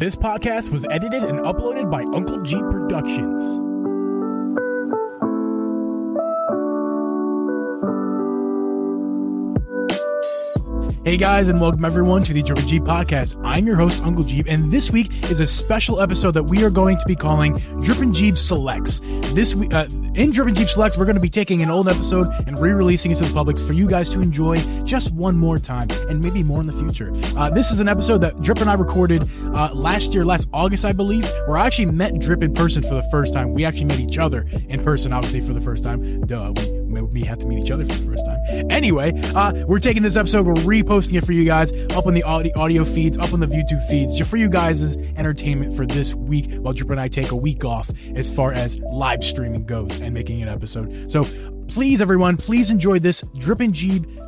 This podcast was edited and uploaded by Uncle Geeb Productions. Hey guys, and welcome everyone to the Geeb Podcast. I'm your host, Uncle Geeb, and this week is a special episode that we are going to be calling Drippin' Geeb Selects. This week, in Drippin' Geeb Selects, we're going to be taking an old episode and re-releasing it to the public for you guys to enjoy just one more time, and maybe more in the future. This is an episode that Drip and I recorded last August, I believe, where I actually met Drip in person for the first time. We actually met each other in person, obviously, for the first time. Duh, we have to meet each other for the first time. Anyway, we're taking this episode, we're reposting it for you guys, up on the audio feeds, up on the YouTube feeds, just for you guys' entertainment for this week, while Drip and I take a week off as far as live streaming goes and making an episode. So please, everyone, please enjoy this Drippin' Geeb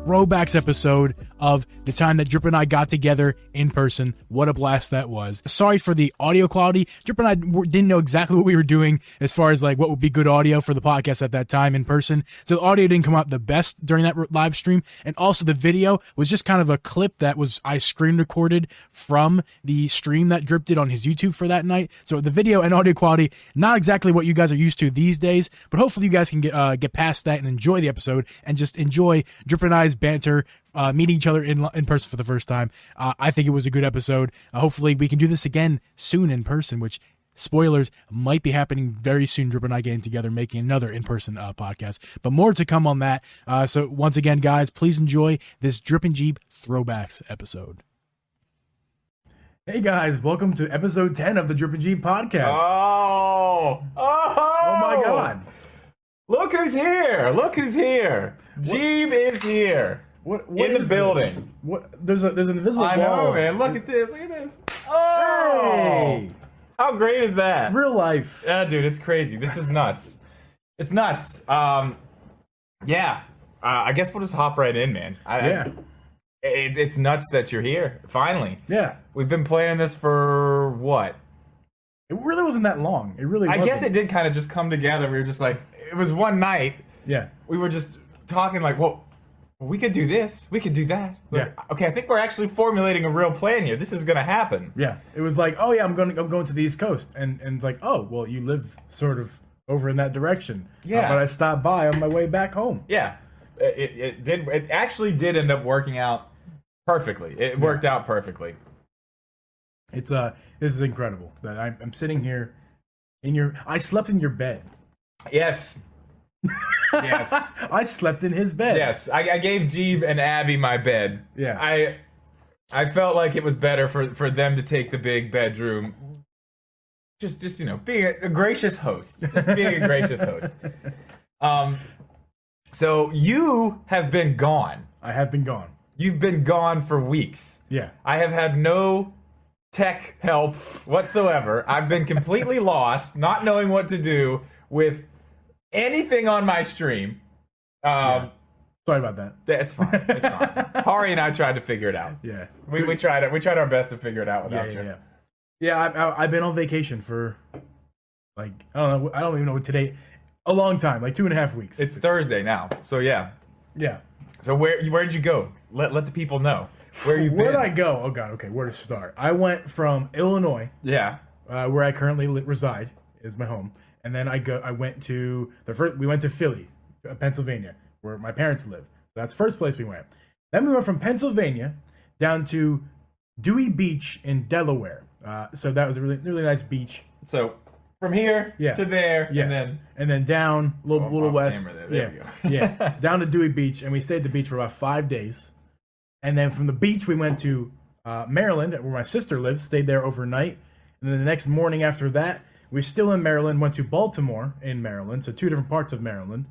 throwbacks episode of the time that Drip and I got together in person. What a blast that was. Sorry for the audio quality. Drip and I didn't know exactly what we were doing as far as like what would be good audio for the podcast at that time in person. So the audio didn't come out the best during that live stream. And also the video was just kind of a clip that I screen recorded from the stream that Drip did on his YouTube for that night. So the video and audio quality, not exactly what you guys are used to these days, but hopefully you guys can get past that and enjoy the episode and just enjoy Drip and I's banter, meeting each other in person for the first time. I think it was a good episode. Hopefully we can do this again soon in person, which, spoilers, might be happening very soon. Drip and I getting together, making another in-person podcast, but more to come on that. So once again, guys, please enjoy this Drip and Geeb throwbacks episode. Hey guys, welcome to episode 10 of the Drip and Geeb podcast. Oh my God. Look who's here. Geeb is here. What in the building? This? What? There's an invisible I wall. know, man. Look at this. Oh! Hey! How great is that? It's real life. Yeah, dude, it's crazy. This is nuts. It's nuts. Yeah. I guess we'll just hop right in, man. It's nuts that you're here. Finally. Yeah. We've been planning this for what? It really wasn't that long. It really wasn't. I guess it did kind of just come together. We were just like, it was one night. Yeah. We were just talking like, well, we could do this. We could do that. Like, yeah. Okay, I think we're actually formulating a real plan here. This is going to happen. Yeah. It was like, oh yeah, I'm going to the East Coast. And it's like, oh, well, you live sort of over in that direction. Yeah. But I stopped by on my way back home. Yeah. It actually did end up working out perfectly. It worked out perfectly. It's this is incredible that I'm sitting here I slept in your bed. Yes. Yes. I slept in his bed. Yes. I gave Geeb and Abby my bed. Yeah. I felt like it was better for them to take the big bedroom. Just being a gracious host. Just being a gracious host. So you have been gone. I have been gone. You've been gone for weeks. Yeah. I have had no tech help whatsoever. I've been completely lost, not knowing what to do with anything on my stream. Sorry about that. It's fine. It's fine. Hari and I tried to figure it out. Yeah. We tried our best to figure it out without you. Yeah, I've been on vacation for like, I don't even know what today, a long time, like 2.5 weeks. It's Thursday now. So yeah. Yeah. So where'd you go? Let the people know. Where did I go? Oh God. Okay. Where to start? I went from Illinois. Yeah. Where I currently reside is my home. And then we went to Philly, Pennsylvania, where my parents live. So that's the first place we went. Then we went from Pennsylvania down to Dewey Beach in Delaware. So that was a really, really nice beach. So from here to there, yes. and then down a little west. There yeah, down to Dewey Beach, and we stayed at the beach for about 5 days. And then from the beach, we went to Maryland, where my sister lives, stayed there overnight. And then the next morning after that, we were still in Maryland, went to Baltimore in Maryland, so 2 different parts of Maryland.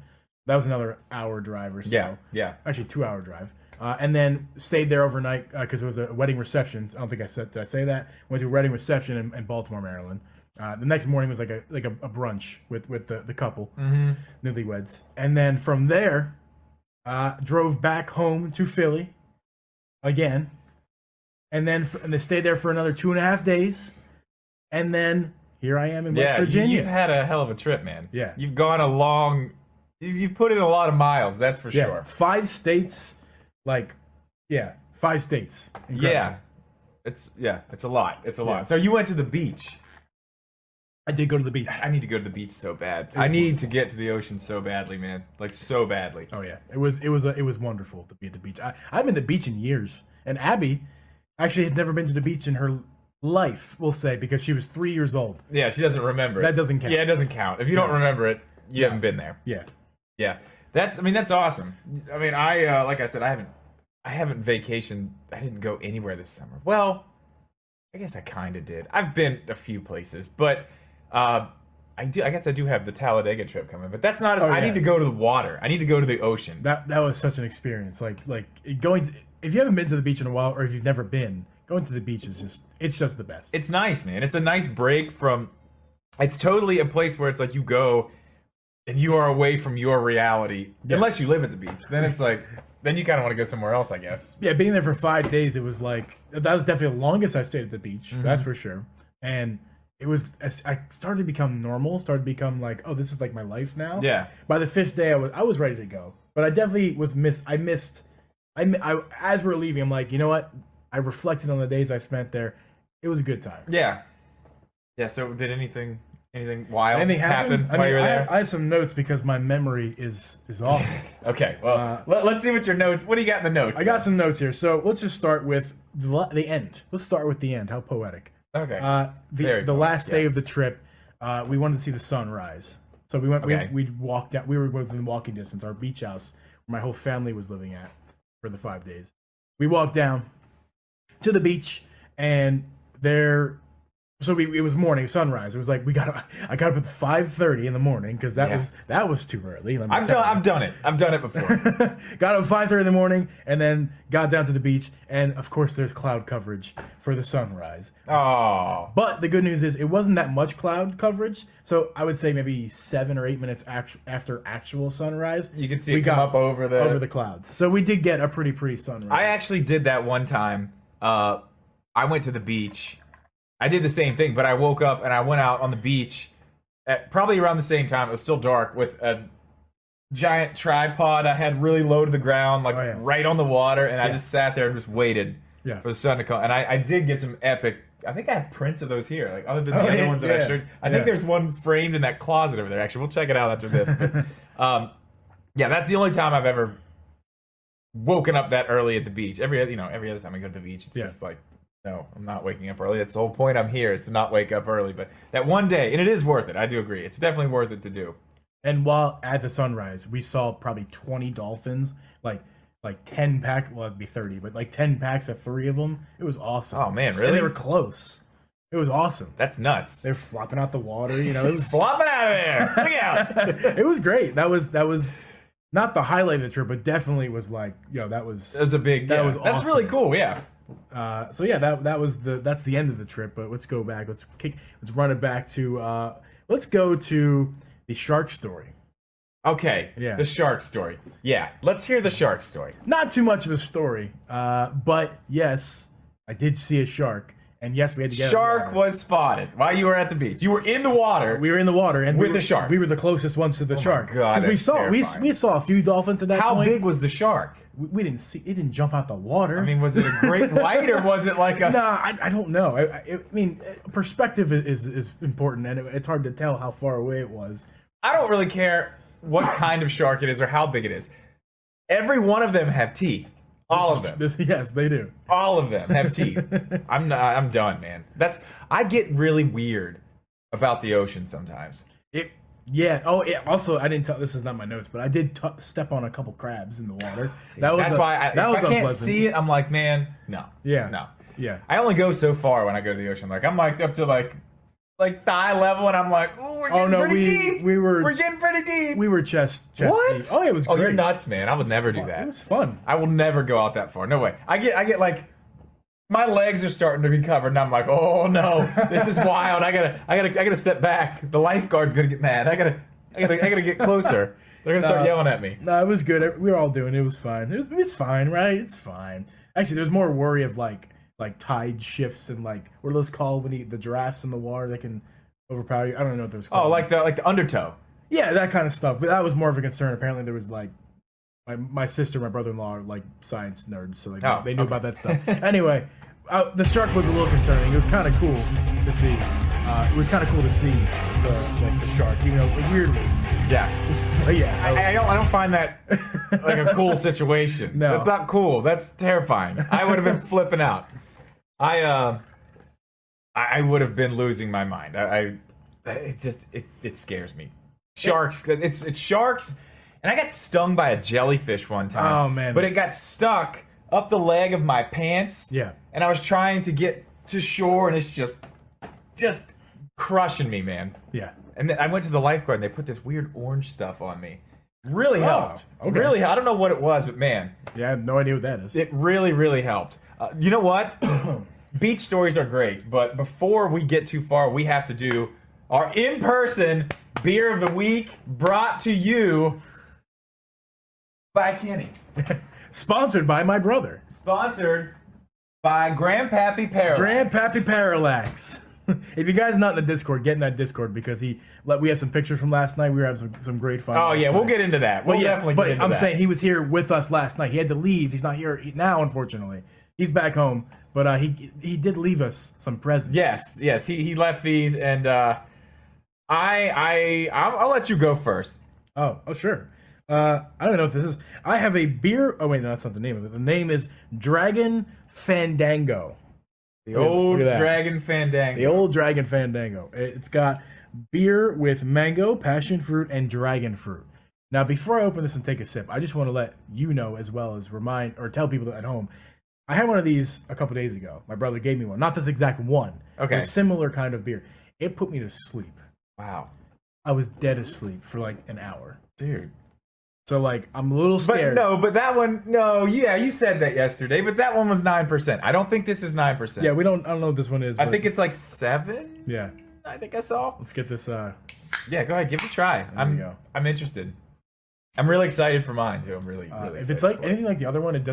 That was another hour drive or so. Yeah. Actually, 2-hour drive. And then stayed there overnight because it was a wedding reception. I don't think did I say that? Went to a wedding reception in Baltimore, Maryland. The next morning was like a brunch with the couple, newlyweds. And then from there, drove back home to Philly again. And then they stayed there for another 2.5 days. And then here I am in West Virginia. You've had a hell of a trip, man. Yeah. You've gone a long... You've put in a lot of miles, that's for sure. 5 states, 5 states. Incredible. Yeah. It's a lot. It's a lot. So you went to the beach. I did go to the beach. I need to go to the beach so bad. I need to get to the ocean so badly, man. Like so badly. Oh yeah, it was wonderful to be at the beach. I've been to the beach in years, and Abby actually had never been to the beach in her life. We'll say because she was 3 years old. Yeah, she doesn't remember it. That doesn't count. Yeah, it doesn't count. If you don't remember it, you haven't been there. Yeah, yeah. That's awesome. I mean, like I said, I haven't vacationed. I didn't go anywhere this summer. Well, I guess I kind of did. I've been a few places, but I guess I do have the Talladega trip coming. But that's not. I need to go to the water. I need to go to the ocean. That was such an experience. Like going. If you haven't been to the beach in a while, or if you've never been, going to the beach is just the best. It's nice, man. It's a nice break from. It's totally a place where it's like you go, and you are away from your reality. Yes. Unless you live at the beach, then it's like. Then you kind of want to go somewhere else, I guess. Yeah, being there for 5 days, it was like that was definitely the longest I've stayed at the beach. Mm-hmm. That's for sure. And it was I started to become normal. Started to become like, oh, this is like my life now. Yeah. By the 5th day, I was ready to go, but I definitely was as we're leaving, I'm like, you know what? I reflected on the days I spent there. It was a good time. Yeah. Yeah. So did anything wild happen while you were there? I have some notes because my memory is awful. Okay, well, let's see what your notes. What do you got in the notes? I got some notes here. So let's just start with the end. Let's start with the end. How poetic. Okay. The last day of the trip, we wanted to see the sunrise. So we went. Okay. We walked out. We were within walking distance. Our beach house, where my whole family was living at for the 5 days. We walked down to the beach, and there. So it was morning, sunrise. It was like I got up at 5:30 in the morning because that was too early. I've done it. I've done it before. Got up 5:30 in the morning and then got down to the beach, and of course there's cloud coverage for the sunrise. Oh. But the good news is it wasn't that much cloud coverage. So I would say maybe 7 or 8 minutes after actual sunrise, you could see it come up over the clouds. So we did get a pretty sunrise. I actually did that one time. I went to the beach. I did the same thing, but I woke up and I went out on the beach at probably around the same time. It was still dark with a giant tripod I had really low to the ground, right on the water, and I just sat there and just waited for the sun to come. And I did get some epic. I think I have prints of those here, like other than the other ones that I showed. I think there's one framed in that closet over there. Actually, we'll check it out after this. But, that's the only time I've ever woken up that early at the beach. Every other time I go to the beach, it's just like. No, I'm not waking up early. That's the whole point I'm here is to not wake up early. But that one day, and it is worth it. I do agree. It's definitely worth it to do. And while at the sunrise, we saw probably 20 dolphins, like 10 packs. Well, it'd be 30, but like 10 packs of 3 of them. It was awesome. Oh man, really? And they were close. It was awesome. That's nuts. They're flopping out the water. It was flopping out of there. Look out! It was great. That was not the highlight of the trip, but definitely was like, that was. It was a big. That was awesome. That's really cool. Yeah. That's the end of the trip. But let's go back. Let's run it back to. Let's go to the shark story. Okay. Yeah. The shark story. Yeah. Let's hear the shark story. Not too much of a story, but yes, I did see a shark. And yes, we had to get shark was spotted while you were at the beach. You were in the water. We were in the water, and with the shark. We were the closest ones to the shark. God, we saw a few dolphins at that point. How big was the shark? We didn't see. It didn't jump out the water. I mean, was it a great white or was it like a? No, I don't know. I mean, perspective is important, and it's hard to tell how far away it was. I don't really care what kind of shark it is or how big it is. Every one of them have teeth. All of them. Yes, they do. All of them have teeth. I'm done, man. I get really weird about the ocean sometimes. Also, I didn't tell. This is not my notes, but I did step on a couple crabs in the water. That's why if I can't see it, I'm like, man, no. Yeah. No. Yeah. I only go so far when I go to the ocean. Like I'm like up to like thigh level, and I'm like, oh, we're getting pretty deep. We're getting pretty deep. We were chest what? deep. Oh, it was great. Oh, you're nuts, man. I would never do that. It was fun. I will never go out that far. No way. I get like my legs are starting to be covered, and I'm like, oh no, this is wild. I gotta step back. The lifeguard's gonna get mad. I gotta get closer. They're gonna start yelling at me. No, it was good. We were all doing it. It was fine. It's fine, right? It's fine. Actually, there's more worry of like tide shifts and like what are those called when the giraffes in the water that can overpower you? I don't know what those called. Oh, like the undertow. Yeah, that kind of stuff. But that was more of a concern. Apparently, there was like my sister, and my brother-in-law are like science nerds, so they knew about that stuff. Anyway, the shark was a little concerning. It was kind of cool to see. It was kind of cool to see the shark, weirdly. Yeah. But yeah, I don't find that like a cool situation. No. That's not cool. That's terrifying. I would have been flipping out. I would have been losing my mind. It scares me. Sharks. It's sharks. And I got stung by a jellyfish one time. Oh man! But it got stuck up the leg of my pants. Yeah. And I was trying to get to shore, and it's just crushing me, man. Yeah. And then I went to the lifeguard, and they put this weird orange stuff on me. Really helped. Okay. Really, I don't know what it was, but man. Yeah, I have no idea what that is. It really, really helped. You know what? Beach stories are great, but before we get too far, we have to do our in-person beer of the week, brought to you by Kenny. Sponsored by my brother. Sponsored by Grandpappy Parallax. Grandpappy Parallax. If you guys are not in the Discord, get in that Discord because we had some pictures from last night. We were having some great fun. Oh yeah, we'll get into that. We'll definitely get into that. I'm saying he was here with us last night. He had to leave. He's not here now, unfortunately. He's back home, but he did leave us some presents. Yes. He left these, and I'll let you go first. Oh, sure. I don't know what this is. I have a beer. Oh wait, no, that's not the name of it. The name is Dragon Fandango. The old Dragon Fandango. The old Dragon Fandango. It's got beer with mango, passion fruit, and dragon fruit. Now, before I open this and take a sip, I just want to let you know, as well as remind or tell people at home, I had one of these a couple days ago. My brother gave me one. Not this exact one. Okay. But a similar kind of beer. It put me to sleep. Wow. I was dead asleep for like an hour. Dude. So, like, I'm a little scared. But that one, you said that yesterday, but that one was 9%. I don't think this is 9%. Yeah, I don't know what this one is. I think it's like 7. Yeah. I think I saw. Let's get this. Yeah, go ahead, give it a try. I'm interested. I'm really excited for mine too. I'm really excited. If it's like anything like the other one, it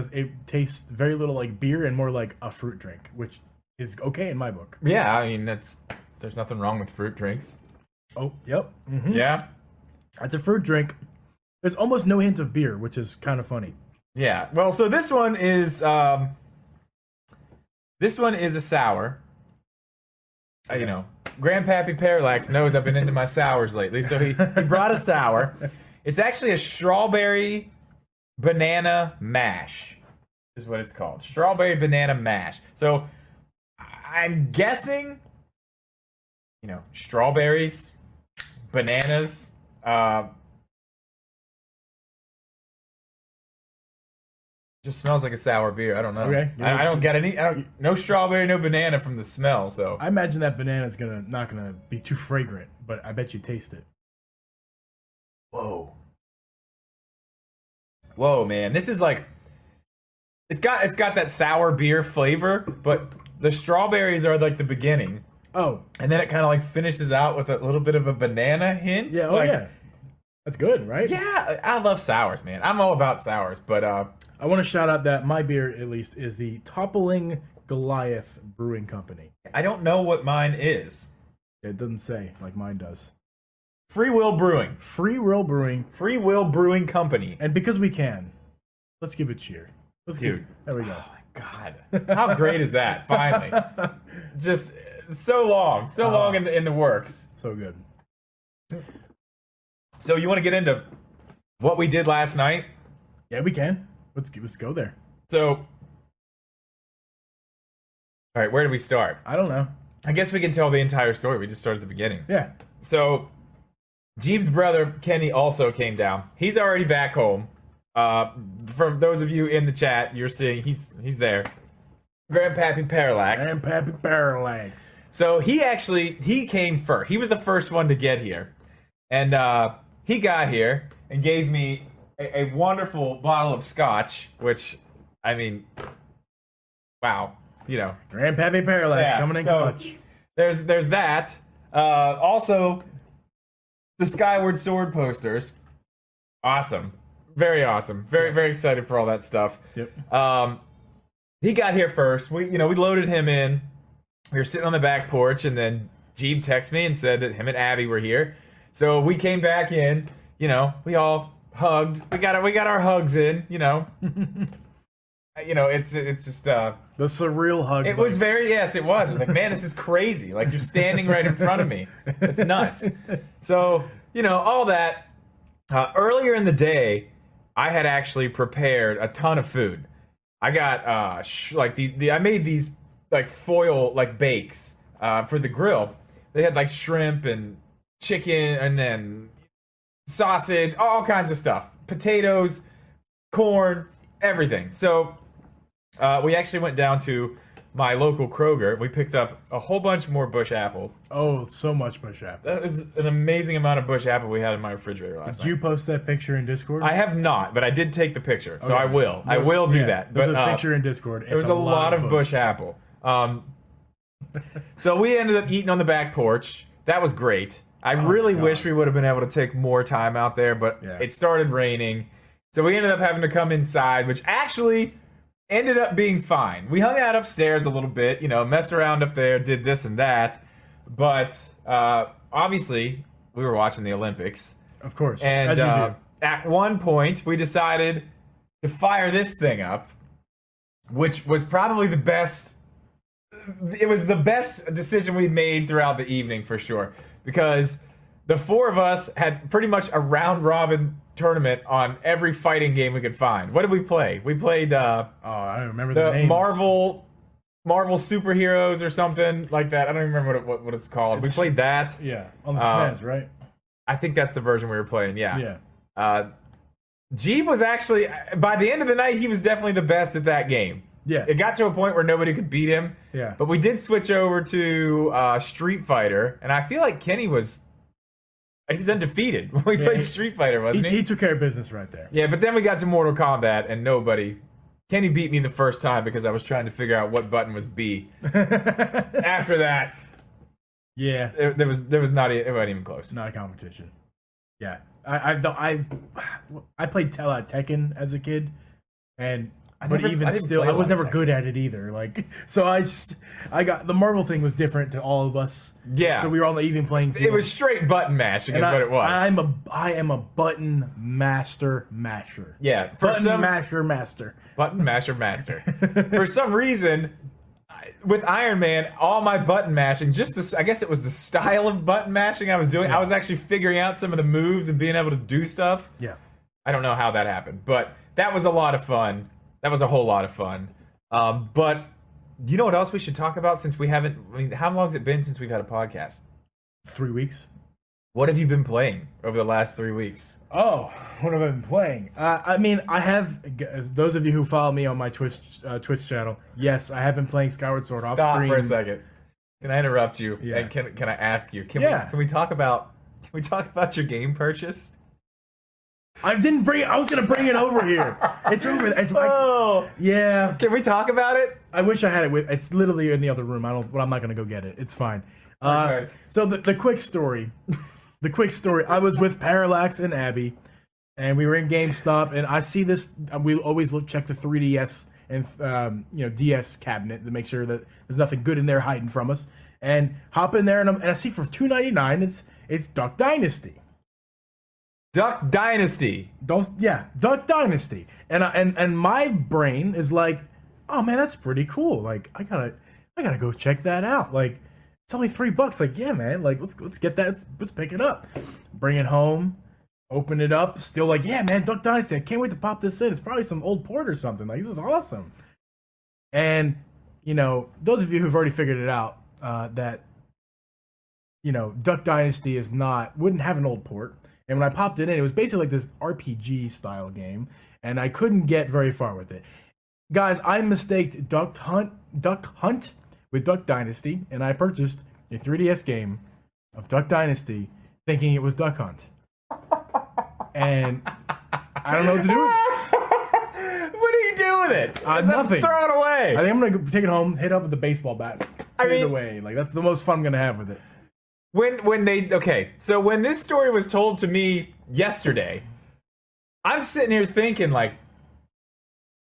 tastes very little like beer and more like a fruit drink, which is okay in my book. Yeah, I mean there's nothing wrong with fruit drinks. Oh, yep. Mm-hmm. Yeah. It's a fruit drink. There's almost no hint of beer, which is kind of funny. Yeah. Well, so this one is a sour. Okay. Grandpappy Parallax knows I've been into my sours lately, so he brought a sour. It's actually a strawberry banana mash, is what it's called. Strawberry banana mash. So I'm guessing, strawberries, bananas. Just smells like a sour beer. I don't know. Okay. I don't get no strawberry, no banana from the smell. So I imagine that banana's not gonna be too fragrant, but I bet you taste it. Whoa, man! This is like it's got that sour beer flavor, but the strawberries are like the beginning. Oh, and then it kind of like finishes out with a little bit of a banana hint. Yeah. Yeah. That's good, right? Yeah, I love sours, man. I'm all about sours, but I want to shout out that my beer, at least, is the Toppling Goliath Brewing Company. I don't know what mine is. It doesn't say like mine does. Free Will Brewing. Free Will Brewing Company. And because we can, let's give it a cheer. There we go. Oh my God. How great is that? Finally. Just so long in the works. So good. So you want to get into what we did last night? Yeah, we can. Let's go there. So, all right, where do we start? I don't know. I guess we can tell the entire story. We just started at the beginning. Yeah. So, Geeb's brother, Kenny, also came down. He's already back home. For those of you in the chat, you're seeing he's there. Grandpappy Parallax. So, he came first. He was the first one to get here. And he got here and gave me a wonderful bottle of scotch, which, I mean, wow, Grandpappy Parallax coming in clutch. There's that. Also, the Skyward Sword posters, awesome, very awesome, very excited for all that stuff. Yep. He got here first. We loaded him in. We were sitting on the back porch, and then Geeb texted me and said that him and Abby were here. So we came back in. We all hugged. We got our hugs in. it's just The surreal hug. it was very, yes, it was. It was like, man, this is crazy. Like, you're standing right in front of me. It's nuts. So, all that. Earlier in the day, I had actually prepared a ton of food. I got I made these like foil like bakes for the grill. They had like shrimp and chicken and then sausage, all kinds of stuff, potatoes, corn, everything. So we actually went down to my local Kroger. We picked up a whole bunch more bush apple. Oh, so much bush apple. That is an amazing amount of bush apple we had in my refrigerator last night. Did you post that picture in Discord? I have not, but I did take the picture, so Okay. I will. I will do that. There's But a picture in Discord. there was a lot of bush apple. So we ended up eating on the back porch. That was great. I really wish we would have been able to take more time out there, but it started raining. So we ended up having to come inside, which actually ended up being fine. We hung out upstairs a little bit, messed around up there, did this and that. But obviously, we were watching the Olympics. Of course. And as you do. at one point, we decided to fire this thing up, which was probably the best. It was the best decision we made throughout the evening for sure, because the four of us had pretty much a round robin tournament on every fighting game we could find. What did we play? We played I don't remember the the names. Marvel superheroes or something like that. I don't even remember what it's called. We played that. Yeah, on the SNES, right? I think that's the version we were playing. Yeah. Yeah. Geeb was actually, by the end of the night, he was definitely the best at that game. Yeah. It got to a point where nobody could beat him. Yeah. But we did switch over to Street Fighter, and I feel like Kenny was undefeated when we played Street Fighter, wasn't he? He took care of business right there. Yeah, but then we got to Mortal Kombat, and Kenny beat me the first time because I was trying to figure out what button was B. After that, Yeah. there was not, it wasn't even close. Not a competition. Yeah. I played Tekken as a kid, and I was never good at it either. Like, so I got the Marvel thing was different to all of us. Yeah. So we were on the even playing field. It was straight button mashing is what it was. I am a button masher. Yeah. Button masher master. Button masher master. For some reason, with Iron Man, all my button mashing, I guess it was the style of button mashing I was doing. Yeah. I was actually figuring out some of the moves and being able to do stuff. Yeah. I don't know how that happened, but that was a lot of fun. That was a whole lot of fun. But you know what else we should talk about since we haven't... I mean, how long has it been since we've had a podcast? 3 weeks. What have you been playing over the last 3 weeks? Oh, what have I been playing? I mean, I have... Those of you who follow me on my Twitch channel, yes, I have been playing Skyward Sword off stream. Stop for a second. Can I interrupt you? Yeah. And can I ask you? Can we talk about your game purchase? I was gonna bring it over here. It's over. Yeah. Can we talk about it? I wish I had it with. It's literally in the other room. But I'm not gonna go get it. It's fine. Okay. So the quick story. I was with Parallax and Abby, and we were in GameStop, and I see this. We always check the 3DS and DS cabinet to make sure that there's nothing good in there hiding from us. And hop in there, and I see for $2.99 it's Duck Dynasty. Duck Dynasty. Duck Dynasty. And my brain is like, oh man, that's pretty cool. Like I gotta go check that out. Like it's only $3. Like yeah, man. Like let's get that. Let's pick it up. Bring it home. Open it up. Still like yeah, man. Duck Dynasty. I can't wait to pop this in. It's probably some old port or something. Like this is awesome. And those of you who've already figured it out, that Duck Dynasty wouldn't have an old port. And when I popped it in, it was basically like this RPG style game, and I couldn't get very far with it. Guys, I mistaked Duck Hunt with Duck Dynasty, and I purchased a 3DS game of Duck Dynasty thinking it was Duck Hunt. And I don't know what to do with it. What do you do with it? Nothing. Throw it away. I think I'm going to take it home, hit it up with the baseball bat, put it away. Like that's the most fun I'm going to have with it. So when this story was told to me yesterday, I'm sitting here thinking like,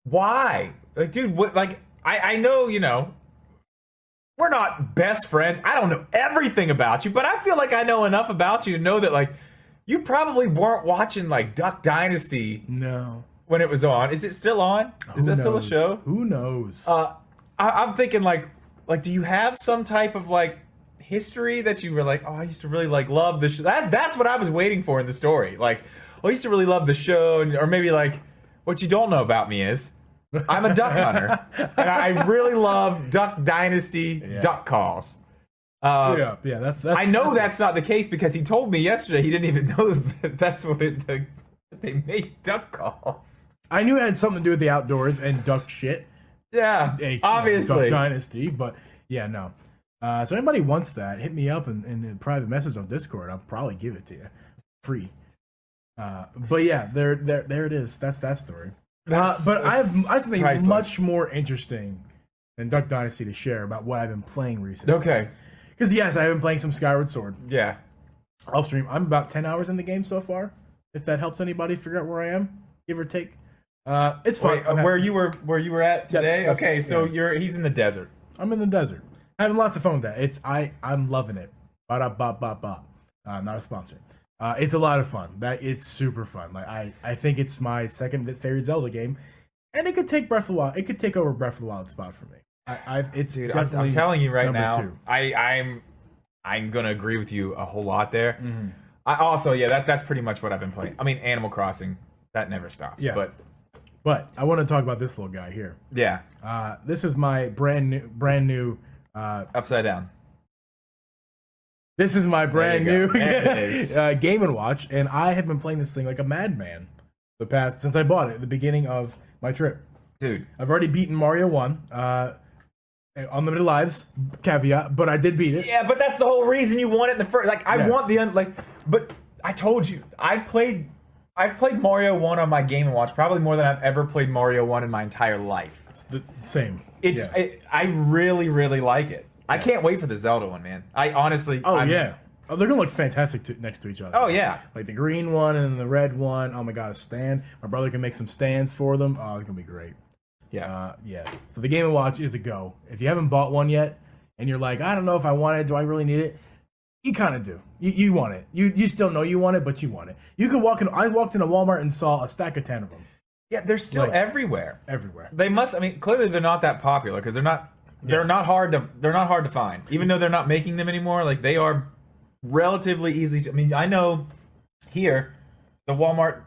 why? Like, dude, what? Like, I know, we're not best friends. I don't know everything about you, but I feel like I know enough about you to know that like, you probably weren't watching like Duck Dynasty. No. when it was on. Is it still on? Is that still a show? Who knows? I'm thinking like, do you have some type of like history that you were like, oh, I used to really like love the show? That's what I was waiting for in the story. Like, oh, I used to really love the show, or maybe like, what you don't know about me is I'm a duck hunter, and I really love Duck Dynasty duck calls. That's I know that's not the case because he told me yesterday he didn't even know that's what they make duck calls. I knew it had something to do with the outdoors and duck shit. Yeah, obviously. Duck Dynasty, but yeah, no. So anybody wants that, hit me up in a private message on Discord. I'll probably give it to you, free. But yeah, there it is. That's that story. But I have something much more interesting than Duck Dynasty to share about what I've been playing recently. Okay. Because yes, I've been playing some Skyward Sword. Yeah. I'll stream. I'm about 10 hours in the game so far. If that helps anybody figure out where I am, give or take. It's fine. Wait, where you were at today? Yeah, okay, so he's in the desert. I'm in the desert. Having lots of fun with that. I'm loving it. Ba-da-ba-ba-ba. Not a sponsor. It's a lot of fun. It's super fun. Like I think it's my second favorite Zelda game, and it could take Breath of the Wild. It could take over Breath of the Wild spot for me. Dude, I'm telling you right now. 2. I'm gonna agree with you a whole lot there. Mm-hmm. I also that's pretty much what I've been playing. I mean, Animal Crossing, that never stops. Yeah. But I want to talk about this little guy here. Yeah. This is my brand new. Upside down. This is my brand new Game & Watch, and I have been playing this thing like a madman since I bought it at the beginning of my trip. Dude, I've already beaten Mario 1. Unlimited lives, caveat, but I did beat it. Yeah, but that's the whole reason you want it in the first. Like, I want the but I told you, I've played Mario 1 on my Game & Watch probably more than I've ever played Mario 1 in my entire life. It's the same. I really, really like it. Yeah. I can't wait for the Zelda one, man. I honestly... they're going to look fantastic next to each other. Oh, yeah. Like the green one and the red one. Oh, my God, a stand. My brother can make some stands for them. Oh, it's going to be great. Yeah. So the Game & Watch is a go. If you haven't bought one yet, and you're like, I don't know if I want it, do I really need it? You kind of do. You want it. You still know you want it, but you want it. You can walk in. I walked into Walmart and saw a stack of 10 of them. Yeah, they're still everywhere. Everywhere. They must. I mean, clearly they're not that popular because they're not. They're not hard to find. Even though they're not making them anymore, like they are relatively easy to. I mean, I know here the Walmart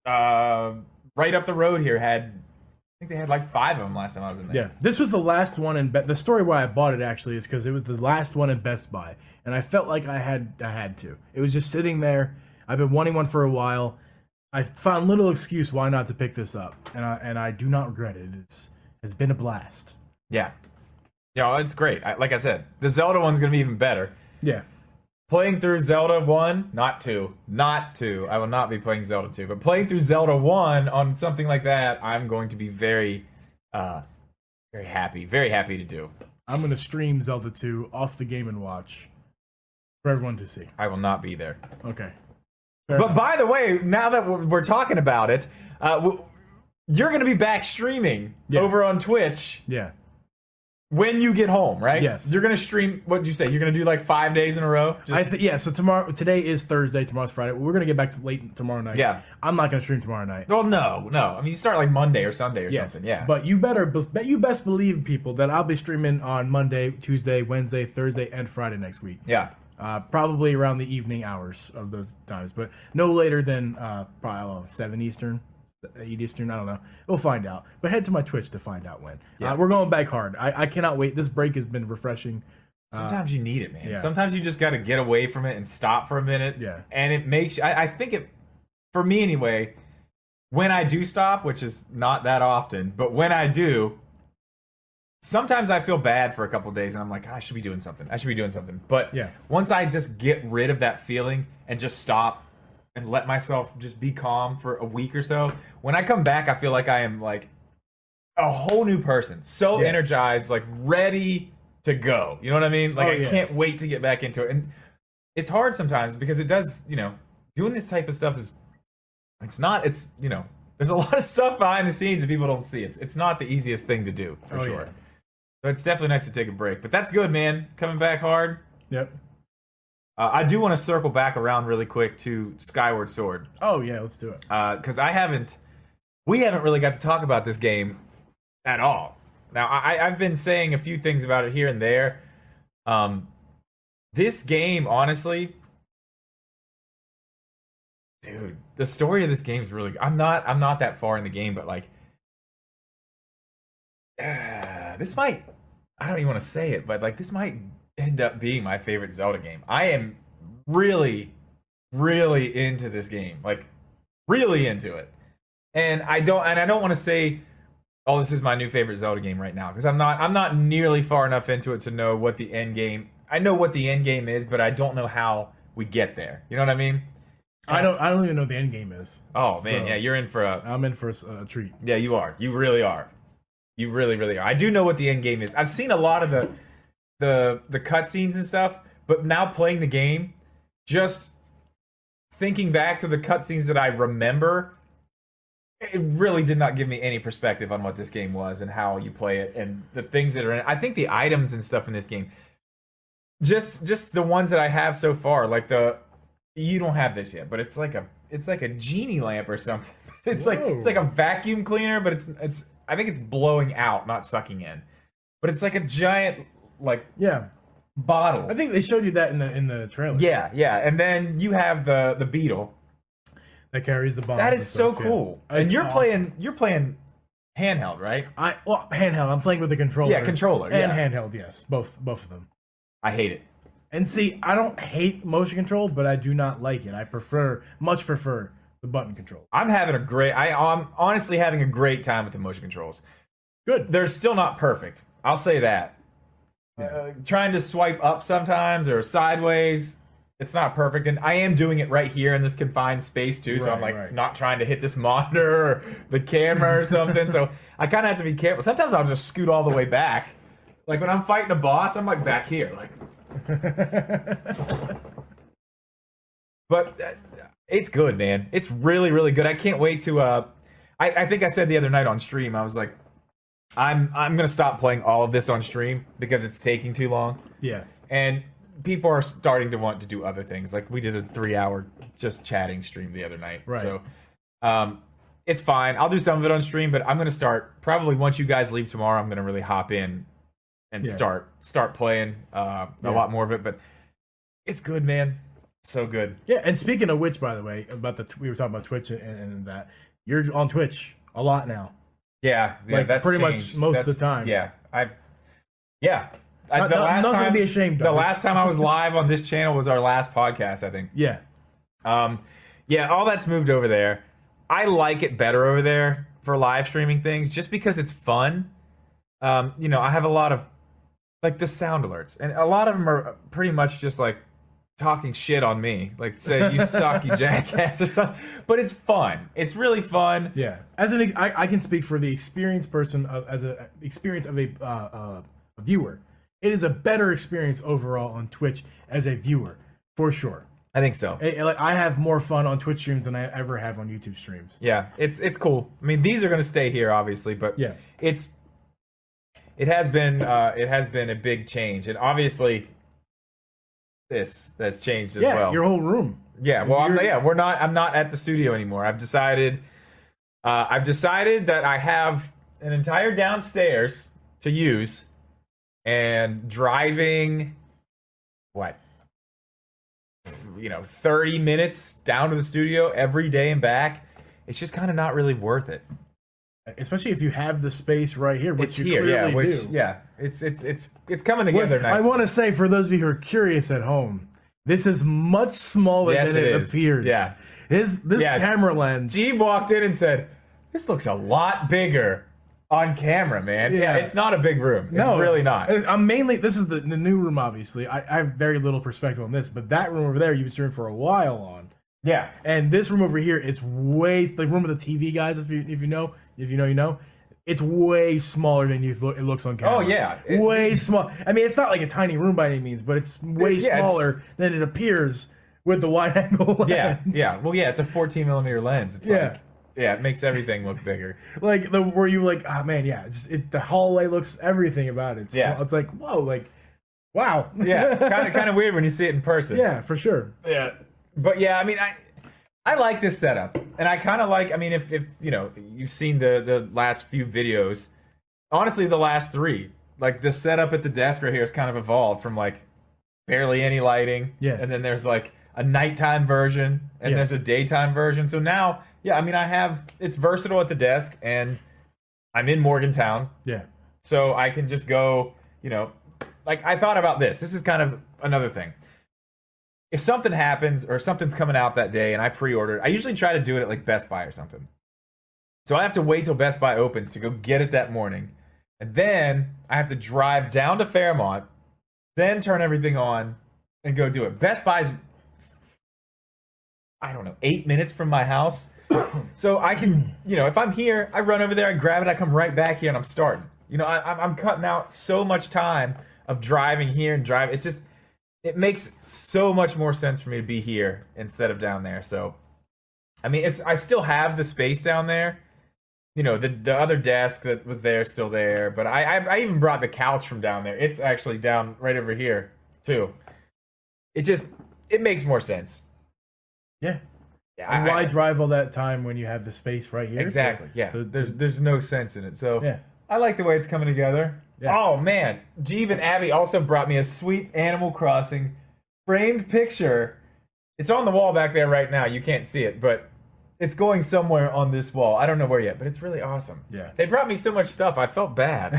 right up the road here had. I think they had like 5 of them last time I was in there. Yeah, this was the last one in the story why I bought it actually is because it was the last one in Best Buy, and I felt like I had to. It was just sitting there. I've been wanting one for a while. I found little excuse why not to pick this up, and I do not regret it. It's been a blast. Yeah, it's great. Like I said, the Zelda one's gonna be even better. Yeah. Playing through Zelda 1, not 2. I will not be playing Zelda 2. But playing through Zelda 1 on something like that, I'm going to be very happy to do. I'm going to stream Zelda 2 off the Game & Watch for everyone to see. I will not be there. Okay. But by the way, now that we're talking about it, you're going to be back streaming over on Twitch. Yeah. When you get home, right? Yes. You're going to stream, what did you say? You're going to do like 5 days in a row? So today is Thursday, tomorrow's Friday. We're going to get back to late tomorrow night. Yeah. I'm not going to stream tomorrow night. Well, no. I mean, you start like Monday or Sunday or something, yeah. But you best believe, people, that I'll be streaming on Monday, Tuesday, Wednesday, Thursday, and Friday next week. Yeah. Probably around the evening hours of those times, but no later than probably, I don't know, 7 Eastern. 8 Eastern, I don't know. We'll find out. But head to my Twitch to find out when. Yeah. We're going back hard. I cannot wait. This break has been refreshing. Sometimes you need it, man. Yeah. Sometimes you just got to get away from it and stop for a minute. Yeah. And it makes... I think it... For me, anyway, when I do stop, which is not that often, but when I do, sometimes I feel bad for a couple of days, and I'm like, I should be doing something. But once I just get rid of that feeling and just stop and let myself just be calm for a week or so, when I come back, I feel like I am like a whole new person. So energized, like ready to go. You know what I mean? Like I can't wait to get back into it. And it's hard sometimes because it does, doing this type of stuff is, there's a lot of stuff behind the scenes that people don't see. It's not the easiest thing to do, for sure. Yeah. So it's definitely nice to take a break. But that's good, man. Coming back hard. Yep. I do want to circle back around really quick to Skyward Sword. Oh, yeah, let's do it. Because I haven't we haven't really got to talk about this game at all. Now, I've been saying a few things about it here and there. This game, honestly, dude, the story of this game is really good. I'm not that far in the game, but like, this might, I don't even want to say it, but like, this might end up being my favorite Zelda game. I am really, really into this game, like, really into it. And I don't want to say, oh, this is my new favorite Zelda game right now, because I'm not nearly far enough into it to know what the end game. I know what the end game is, but I don't know how we get there. You know what I mean? I don't even know what the end game is. Oh man, yeah, you're in for I'm in for a treat. Yeah, you are. You really are. You really, really are. I do know what the end game is. I've seen a lot of the cutscenes and stuff, but now playing the game, just thinking back to the cutscenes that I remember, it really did not give me any perspective on what this game was and how you play it and the things that are in it. I think the items and stuff in this game, just the ones that I have so far, like you don't have this yet, but it's like a genie lamp or something. It's like a vacuum cleaner, but it's I think it's blowing out, not sucking in. But it's like a giant bottle. I think they showed you that in the trailer. Yeah. And then you have the beetle that carries the bomb. That is so cool. Yeah. And you're playing handheld, right? Handheld. I'm playing with the controller. Yeah, controller. And handheld, yes. Both of them. I hate it. And see, I don't hate motion control, but I do not like it. I much prefer the button control. I'm honestly having a great time with the motion controls. Good. They're still not perfect. I'll say that. Yeah. Trying to swipe up sometimes or sideways, it's not perfect. And I am doing it right here in this confined space too. So I'm like not trying to hit this monitor or the camera or something. So I kind of have to be careful. Sometimes I'll just scoot all the way back. Like when I'm fighting a boss, I'm like back here, like. But it's good, man. It's really, really good. I can't wait to. I think I said the other night on stream, I was like, I'm gonna stop playing all of this on stream because it's taking too long. Yeah. And people are starting to want to do other things. Like we did a 3-hour just chatting stream the other night. Right. So, it's fine. I'll do some of it on stream, but I'm gonna start probably once you guys leave tomorrow. I'm gonna really hop in and start playing a lot more of it. But it's good, man. So good. Yeah. And speaking of which, by the way, we were talking about Twitch and that you're on Twitch a lot now. Yeah, like that's pretty changed. much most of the time. Yeah, Nothing to be ashamed of. The last time I was live on this channel was our last podcast, I think. Yeah. All that's moved over there. I like it better over there for live streaming things, just because it's fun. I have a lot of like the sound alerts, and a lot of them are pretty much just like talking shit on me, like say you suck, you jackass or something. But it's fun. It's really fun. Yeah. I can speak for the experienced person as a experience of a viewer. It is a better experience overall on Twitch as a viewer, for sure. I think so. I have more fun on Twitch streams than I ever have on YouTube streams. Yeah, it's cool. I mean, these are going to stay here, obviously, but yeah, it has been a big change, and obviously this has changed as well. Your whole room. Yeah, well, I'm not at the studio anymore. I've decided that I have an entire downstairs to use, and driving 30 minutes down to the studio every day and back, it's just kind of not really worth it. Especially if you have the space right here, which it's you clearly do. Yeah, it's coming together nicely. I want to say, for those of you who are curious at home, this is much smaller than it appears. Yeah. This camera lens. Geeb walked in and said, "This looks a lot bigger on camera, man." Yeah, it's not a big room. It's really not. This is the new room, obviously. I have very little perspective on this, but that room over there, you've been streaming for a while on. Yeah. And this room over here is way, the room with the TV, guys, if you know, you know. It's way smaller than it looks on camera. Oh, yeah. Way small. I mean, it's not like a tiny room by any means, but it's way smaller than it appears with the wide angle lens. Yeah. Well, yeah, it's a 14 millimeter lens. It's it makes everything look bigger. Like where you like, oh man, the hallway looks everything about it. It's like, whoa, like, wow. Yeah, kind of weird when you see it in person. Yeah, for sure. Yeah, but yeah, I mean, I like this setup, and I kind of like. I mean, if you know, you've seen the last few videos, honestly, the last 3, like the setup at the desk right here has kind of evolved from like barely any lighting, and then there's like a nighttime version, and there's a daytime version. So now, I mean, it's versatile at the desk, and I'm in Morgantown, so I can just go, you know, like I thought about this. This is kind of another thing. If something happens or something's coming out that day and I pre-ordered, I usually try to do it at like Best Buy or something. So I have to wait till Best Buy opens to go get it that morning. And then I have to drive down to Fairmont, then turn everything on and go do it. Best Buy's, I don't know, 8 minutes from my house. So I can, you know, if I'm here, I run over there, I grab it, I come right back here and I'm starting. You know, I'm cutting out so much time of driving here and driving. It's just, it makes so much more sense for me to be here instead of down there. So, I mean, I still have the space down there. You know, the other desk that was there is still there. But I even brought the couch from down there. It's actually down right over here, too. It makes more sense. Yeah. And why drive all that time when you have the space right here? Exactly, So there's no sense in it. So, I like the way it's coming together. Yeah. Oh, man. Geeb and Abby also brought me a sweet Animal Crossing framed picture. It's on the wall back there right now. You can't see it, but it's going somewhere on this wall. I don't know where yet, but it's really awesome. Yeah. They brought me so much stuff. I felt bad.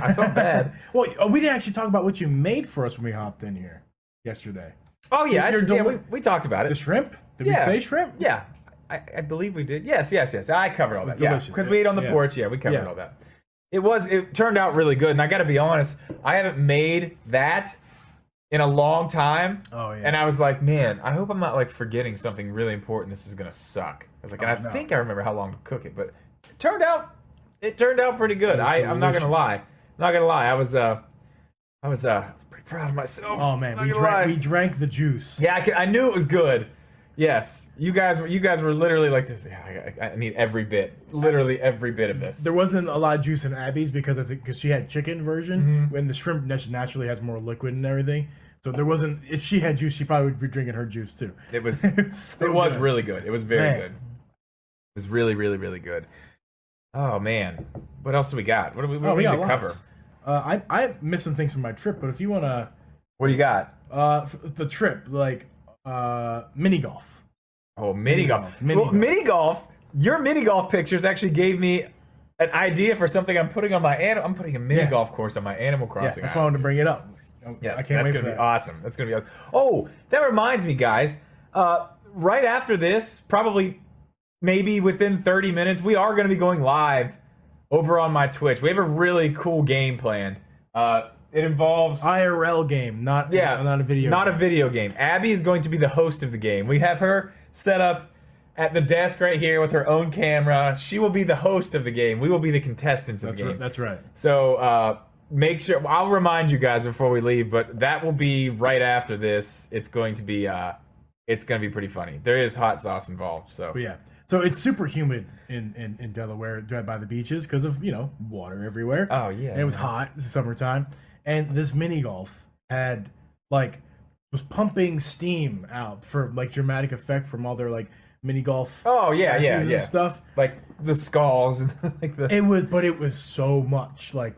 Well, we didn't actually talk about what you made for us when we hopped in here yesterday. Oh, yeah. We talked about it. The shrimp? Did we say shrimp? Yeah. I believe we did. Yes. I covered all that. Delicious. Because we ate on the porch. Yeah, we covered all that. It turned out really good, and I got to be honest, I haven't made that in a long time. Oh yeah. And I was like, man, I hope I'm not like forgetting something really important. This is gonna suck. I was like, and I think I remember how long to cook it, but it turned out pretty good. I'm not gonna lie. I was pretty proud of myself. Oh man, we drank the juice. Yeah, I knew it was good. Yes, you guys were literally like this. Yeah, I need every bit, literally every bit of this. There wasn't a lot of juice in Abby's because she had chicken version, when the shrimp naturally has more liquid and everything. So there wasn't. If she had juice, she probably would be drinking her juice too. It was really good. It was very good. It was really, really, really good. Oh man, what else do we got? What do we got to cover? I missed some things from my trip, but if you wanna, what do you got? The trip, like mini golf. Oh, mini golf. Mini golf. Your mini golf pictures actually gave me an idea for something I'm putting on I'm putting a mini golf course on my Animal Crossing. That's why I wanted to bring it up. Yes, I can't wait for that. Awesome. That's gonna be awesome. Oh, that reminds me, guys. Right after this, probably maybe within 30 minutes, we are going to be going live over on my Twitch. We have a really cool game planned. It involves IRL game, not a video. Not a video game. Abby is going to be the host of the game. We have her set up at the desk right here with her own camera. She will be the host of the game. We will be the contestants of the game. That's right. So make sure. I'll remind you guys before we leave, but that will be right after this. It's going to be pretty funny. There is hot sauce involved. So yeah. So it's super humid in Delaware by the beaches because of water everywhere. Oh yeah. And it was hot. It's summertime, and this mini golf had was pumping steam out for dramatic effect from all their mini golf. Oh yeah, and stuff like the skulls and It was so much like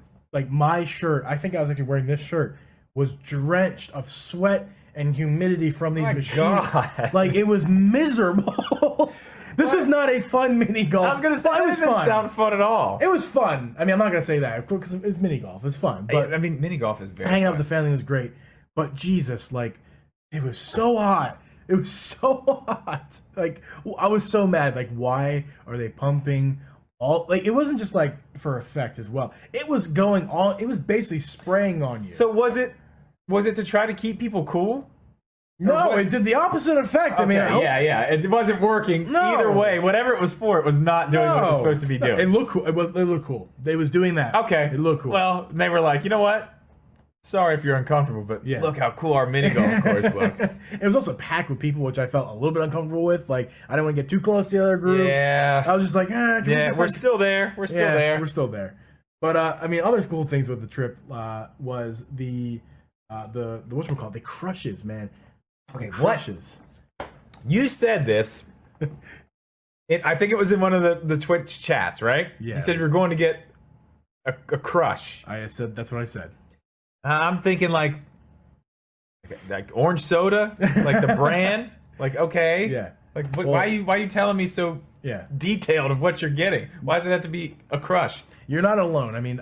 my shirt. I think I was actually wearing this shirt was drenched of sweat and humidity from these machines. God. It was miserable. This was not a fun mini golf. I was gonna say it was fun. Sound fun at all. It was fun. I mean, I'm not gonna say that because it's mini golf. It's fun, but I mean, mini golf is very. Hanging out with the family was great, but Jesus, it was so hot. It was so hot. I was so mad. Why are they pumping all? It wasn't just for effect as well. It was going on. It was basically spraying on you. So was it to try to keep people cool? No, it did the opposite effect. Okay, it wasn't working either way. Whatever it was for, it was not doing what it was supposed to be doing. It looked cool. It looked cool. They was doing that. Okay, it looked cool. Well, they were like, you know what? Sorry if you're uncomfortable, but look how cool our mini golf course looks. It was also packed with people, which I felt a little bit uncomfortable with. I didn't want to get too close to the other groups. Yeah, I was just we're still there. We're still there. But I mean, other cool things with the trip was the what's it called? The crushes, man. Okay, crushes. You said this I think it was in one of the Twitch chats, right? Yeah. You said you were going to get a crush. I said that's what I said. I'm thinking like orange soda, like the brand. Like, okay. Yeah. Like, why are you telling me so detailed of what you're getting? Why does it have to be a crush? You're not alone. I mean,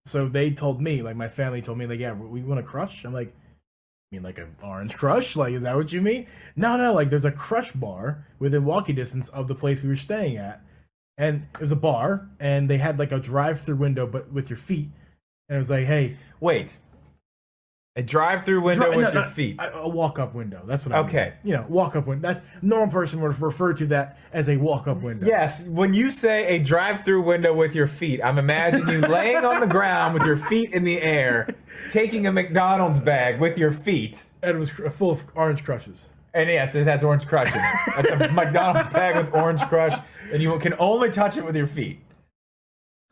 so they told me, like my family told me, like, yeah, we want a crush. I'm like, you mean like an orange crush? Like, is that what you mean? No, like there's a crush bar within walking distance of the place we were staying at. And it was a bar, and they had like a drive-through window, but with your feet. And it was like, hey. Wait. A drive-through window with your feet. A walk-up window. That's what I mean. Okay. You know, walk-up window. That's normal person would refer to that as a walk-up window. Yes. When you say a drive-through window with your feet, I'm imagining you laying on the ground with your feet in the air, taking a McDonald's bag with your feet. And it was full of orange crushes. And yes, it has orange crush in it. That's a McDonald's bag with orange crush, and you can only touch it with your feet.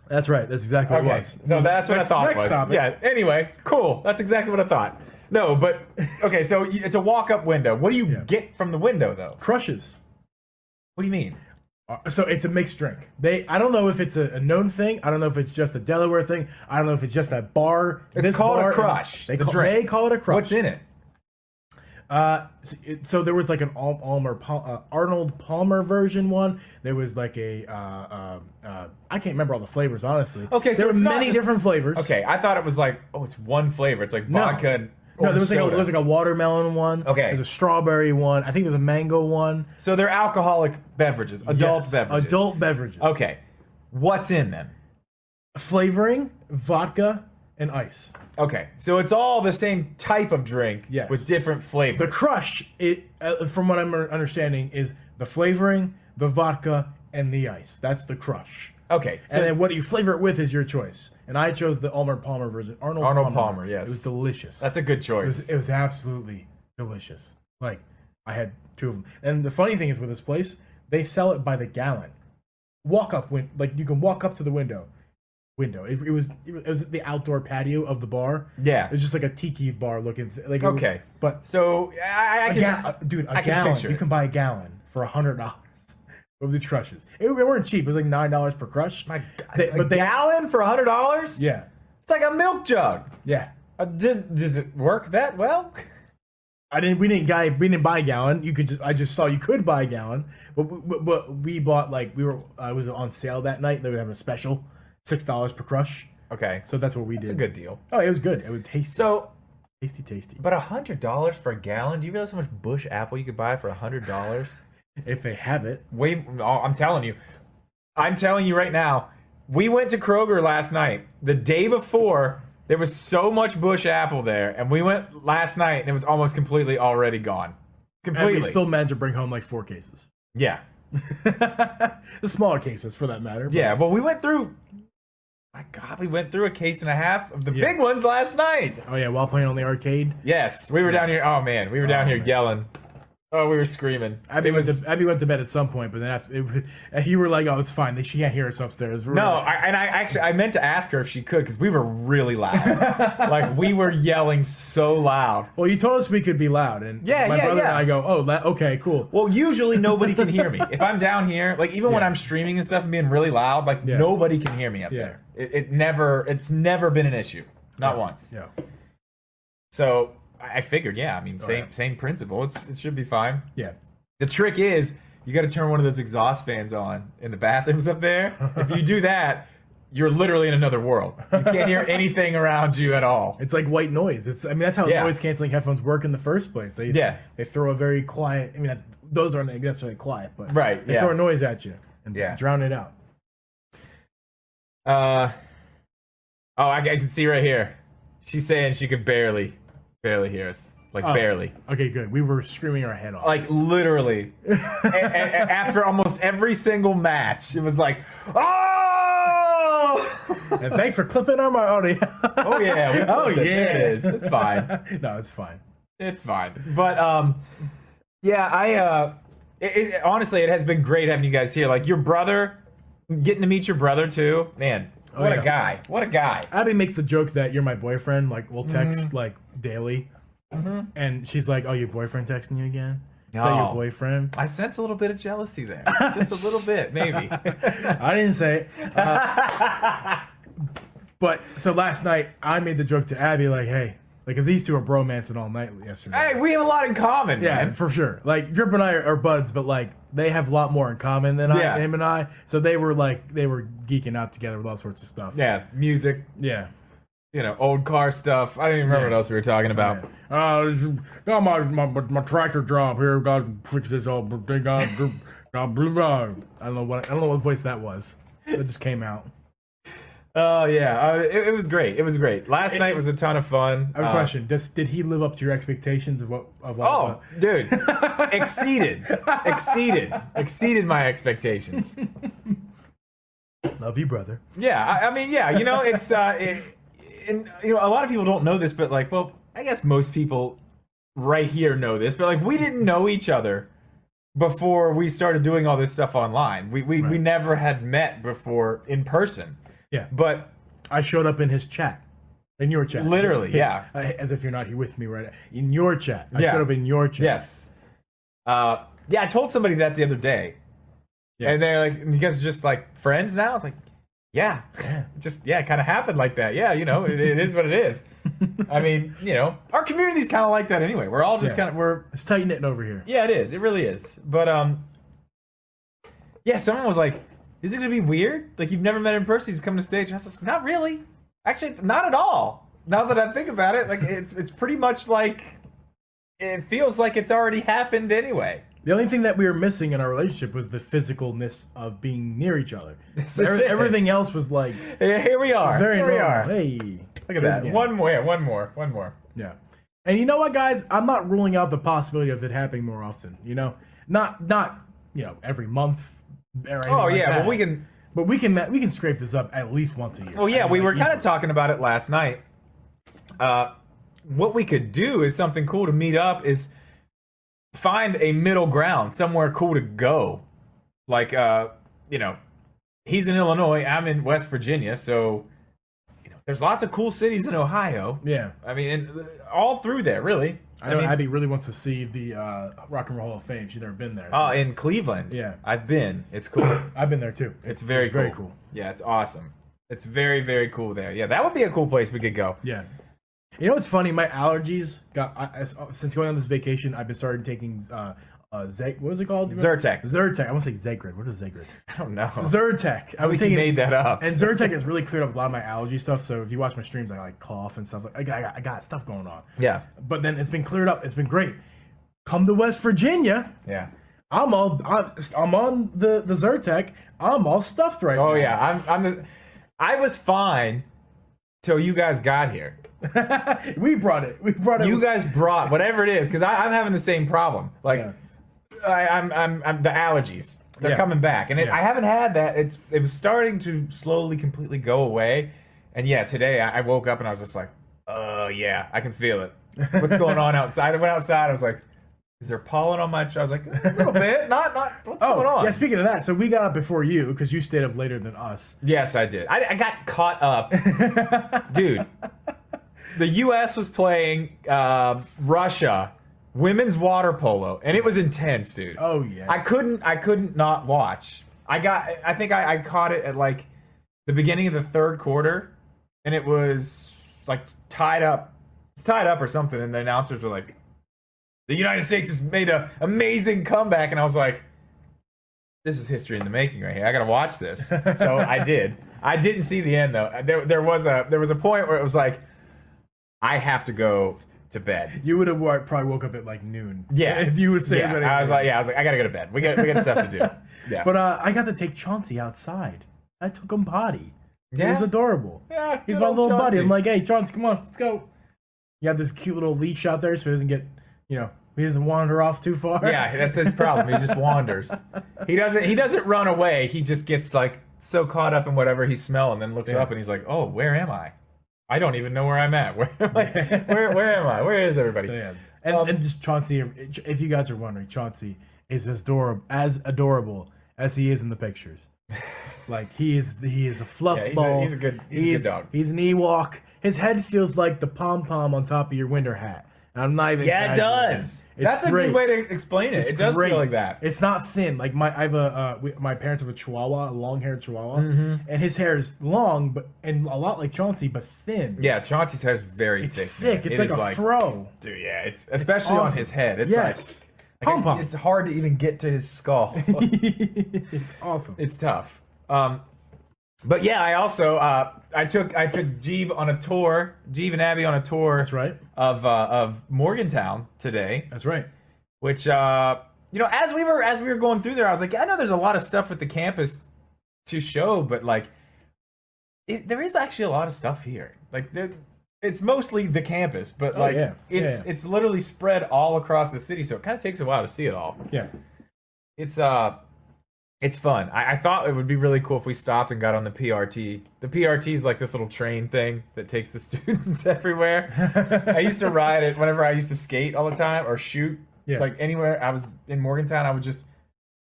That's right. That's exactly what it was. So that's what I thought was. Topic. Yeah. Anyway, cool. That's exactly what I thought. No, but okay. So it's a walk-up window. What do you get from the window, though? Crushes. What do you mean? So it's a mixed drink. I don't know if it's a known thing. I don't know if it's just a Delaware thing. I don't know if it's just a bar. It's called a crush. They call it a crush. What's in it? So there was like an Arnold Palmer version one. There was like a I can't remember all the flavors, honestly. Okay, so there were many different flavors. Okay, I thought it was like, it's one flavor. It's like vodka and no, there was like a watermelon one. Okay. There's a strawberry one. I think there's a mango one. So they're alcoholic beverages, adult beverages. Adult beverages. Okay. What's in them? Flavoring, vodka, and ice. Okay, so it's all the same type of drink with different flavors. The crush, from what I'm understanding, is the flavoring, the vodka, and the ice. That's the crush. Okay. So, and then what you flavor it with is your choice. And I chose the Arnold Palmer version. Arnold Palmer, yes. It was delicious. That's a good choice. It was absolutely delicious. Like, I had two of them. And the funny thing is with this place, they sell it by the gallon. Like, you can walk up to the window. It was the outdoor patio of the bar. Yeah, it was just like a tiki bar looking. Okay, but so I gallon. You can buy a gallon for $100 of these crushes. They weren't cheap. It was like $9 per crush. My God, gallon for $100? Yeah, it's like a milk jug. Yeah, does it work that well? We didn't buy a gallon. I just saw you could buy a gallon, but we bought I was on sale that night. They were having a special. $6 per crush. Okay. So that's what we did. It's a good deal. Oh, it was good. It was tasty. So tasty. But $100 for a gallon? Do you realize how much bush apple you could buy for $100? If they have it. I'm telling you right now. We went to Kroger last night. The day before, there was so much bush apple there, and we went last night, and it was almost completely already gone. Completely. And we still managed to bring home like 4 cases. Yeah. The smaller cases, for that matter. Yeah. Well, we went through. My God, we went through a case and a half of the big ones last night. Oh, yeah, while playing on the arcade? Yes, we were down here. Oh, man, we were down here yelling. Oh, we were screaming. Abby went to bed at some point, but then you were like, "Oh, it's fine. She can't hear us upstairs." I meant to ask her if she could because we were really loud. Like we were yelling so loud. Well, you told us we could be loud, and my brother and I go, "Oh, okay, cool." Well, usually nobody can hear me if I'm down here. Like even when I'm streaming and stuff and being really loud, like nobody can hear me up there. It's never been an issue, not once. Yeah. So. I figured, same principle. It should be fine. Yeah. The trick is you got to turn one of those exhaust fans on in the bathrooms up there. If you do that, you're literally in another world. You can't hear anything around you at all. It's like white noise. That's how noise canceling headphones work in the first place. They throw a very quiet. Those aren't necessarily quiet, but they throw a noise at you and drown it out. I can see right here. She's saying she could barely hear us. Barely. Okay, good. We were screaming our head off. Like, literally. After almost every single match, it was like, oh! And thanks for clipping our audio. Oh, yeah. It is. It's fine. No, it's fine. It's fine. But, honestly, it has been great having you guys here. Like, your brother, getting to meet your brother, too. Man, what a guy. What a guy. Abby makes the joke that you're my boyfriend. Like, we'll text, daily. Mm-hmm. And she's like, "Oh, your boyfriend texting you again?" Is that your boyfriend? I sense a little bit of jealousy there. Just a little bit, maybe. I didn't say it. But so last night, I made the joke to Abby, like, hey, because these two are bromancing all night yesterday. Hey, we have a lot in common, man. For sure. Like, Drip and I are buds, but, like, they have a lot more in common than him and I. So they were geeking out together with all sorts of stuff. Yeah, music. Yeah. You know, old car stuff. I don't even remember what else we were talking about. Got my tractor job here. Got to fix this all. I don't know what voice that was. It just came out. Oh yeah, it was great. It was great. Last night was a ton of fun. I have a question. Did he live up to your expectations of what? Dude, exceeded my expectations. Love you, brother. Yeah, I mean, yeah. You know, it's and you know, a lot of people don't know this, but like, well, I guess most people right here know this, but like, we didn't know each other before we started doing all this stuff online. We never had met before in person. Yeah, but I showed up in his chat, in your chat, literally. Yeah, as if you're not here with me right now. In your chat, I showed up in your chat. Yes. Yeah, I told somebody that the other day, and they're like, "You guys are just like friends now?" It's like, yeah, it kind of happened like that. Yeah, you know, it is what it is. I mean, you know, our community's kind of like that anyway. We're all just it's tight knitting over here. Yeah, it is. It really is. But someone was like, is it going to be weird? Like, you've never met him in person, he's coming to stage. And I was like, not really. Actually, not at all. Now that I think about it, like, it's pretty much like, it feels like it's already happened anyway. The only thing that we were missing in our relationship was the physicalness of being near each other. Everything else was like... Here we are. Here we are. Hey. Look at that. One more. Yeah. And you know what, guys? I'm not ruling out the possibility of it happening more often, you know? Not you know, every month. But we can scrape this up at least once a year. Oh yeah, we were kind of talking about it last night. What we could do is something cool to meet up is find a middle ground, somewhere cool to go. Like you know, he's in Illinois, I'm in West Virginia, so you know, there's lots of cool cities in Ohio. Yeah, I mean, all through there, really. I know Abby really wants to see the Rock and Roll Hall of Fame. She's never been there. So. Oh, in Cleveland. Yeah. I've been. It's cool. I've been there too. It's very cool. Yeah, it's awesome. It's very, very cool there. Yeah, that would be a cool place we could go. Yeah. You know what's funny? My allergies since going on this vacation, I've been started taking what is it called? Zyrtec. I want to say Zagrid. What is Zagrid? I don't know. Zyrtec. I think you made that up. And Zyrtec has really cleared up a lot of my allergy stuff. So if you watch my streams, I like cough and stuff. I got stuff going on. Yeah. But then it's been cleared up. It's been great. Come to West Virginia. Yeah. I'm on the Zyrtec. I'm all stuffed right now. Oh yeah. I was fine till you guys got here. We brought it. You guys brought whatever it is because I'm having the same problem. Like. Yeah. I'm the allergies. They're coming back, and I haven't had that. It was starting to slowly, completely go away, and today I woke up and I was just like, oh yeah, I can feel it. What's going on outside? I went outside. I was like, is there pollen on my? I was like, a little bit. Not. What's going on? Yeah. Speaking of that, so we got up before you because you stayed up later than us. Yes, I did. I got caught up, dude. The U.S. was playing Russia. Women's water polo, and it was intense, dude. Oh yeah. I couldn't not watch. I think I caught it at like the beginning of the third quarter, and it was like tied up. It's tied up or something, and the announcers were like, "The United States has made an amazing comeback," and I was like, "This is history in the making right here. I gotta watch this." So I did. I didn't see the end though. There was a point where it was like, I have to go to bed. You would have probably woke up at like noon. Yeah, if you would say that. I was like, I gotta go to bed. We got stuff to do. Yeah, but I got to take Chauncey outside. I took him potty. Yeah, it was adorable. Yeah, he's my little buddy. I'm like, hey, Chauncey, come on, let's go. You have this cute little leash out there, so he doesn't get, he doesn't wander off too far. Yeah, that's his problem. He just wanders. He doesn't run away. He just gets like so caught up in whatever he's smelling, then looks up and he's like, oh, where am I? I don't even know where I'm at. Where am I? Where is everybody? Yeah. And just Chauncey, if you guys are wondering, Chauncey is as adorable as he is in the pictures. Like he is a fluff ball. He's a good dog. He's an Ewok. His head feels like the pom-pom on top of your winter hat. I'm not even. Yeah, it does. That's a good way to explain it. It does feel like that. It's not thin. Like my parents have a Chihuahua, a long-haired Chihuahua, and his hair is long, and a lot like Chauncey, but thin. Yeah, Chauncey's hair is very thick. It's thick. It's like a fro. Dude, yeah, it's especially on his head. It's like it's hard to even get to his skull. It's awesome. It's tough. But yeah, I also I took Geeb on a tour, Geeb and Abby on a tour. That's right. Of Morgantown today. That's right. Which as we were going through there, I was like, I know there's a lot of stuff with the campus to show, but like, there is actually a lot of stuff here. Like it's mostly the campus, but it's literally spread all across the city, so it kind of takes a while to see it all. Yeah. It's fun. I thought it would be really cool if we stopped and got on the PRT. The PRT is like this little train thing that takes the students everywhere. I used to ride it whenever I used to skate all the time or shoot. Yeah. Like anywhere I was in Morgantown, I would just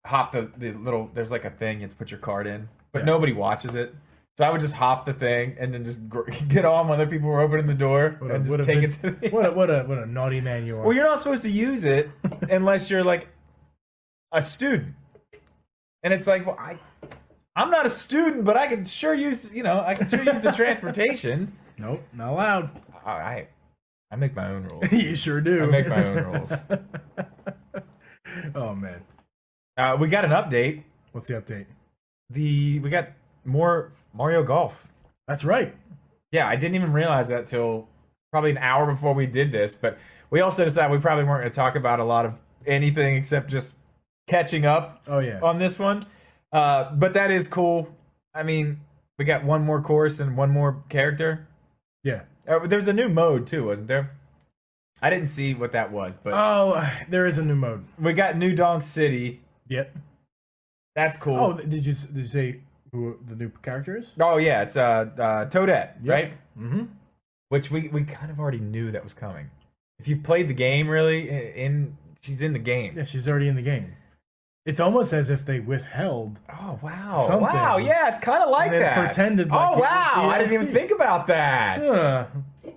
hop the little, there's like a thing you have to put your card in, but nobody watches it. So I would just hop the thing and then just get on when other people were opening the door and just take it to the... What a naughty man you are. Well, you're not supposed to use it unless you're like a student. And it's like, well, I'm not a student, but I can sure use the transportation. Nope, not allowed. I make my own rules. You sure do. I make my own rules. Oh man. We got an update. What's the update? We got more Mario Golf. That's right. Yeah, I didn't even realize that till probably an hour before we did this, but we also decided we probably weren't going to talk about a lot of anything except just catching up on this one. But that is cool. I mean, we got one more course and one more character. Yeah. There's a new mode too, wasn't there? I didn't see what that was, but... Oh, there is a new mode. We got New Donk City. Yep. That's cool. Oh, did you say who the new character is? Oh, yeah, it's Toadette, right? Mm-hmm. Which we kind of already knew that was coming. If you've played the game, really, she's in the game. Yeah, she's already in the game. It's almost as if they withheld. Oh wow! Something. Wow, yeah, it's kind of like and that. Pretended. Like oh wow! I didn't even think about that.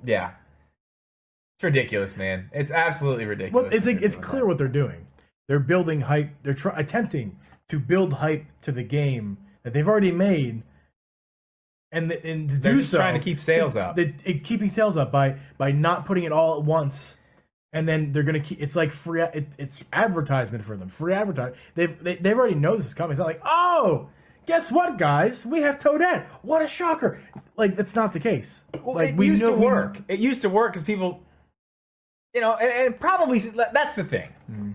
Yeah, it's ridiculous, man. It's absolutely ridiculous. Well, it's clear what they're doing. They're building hype. They're attempting to build hype to the game that they've already made, and to they're do just so, trying to keep sales up. Keeping sales up by not putting it all at once. And then they're gonna keep. It's like free. It's advertisement for them. Free advertisement. They've already know this is coming. It's not like, oh, guess what, guys? We have Toadette. What a shocker! Like that's not the case. Well, like it used to work. It used to work because people, and probably that's the thing. Mm.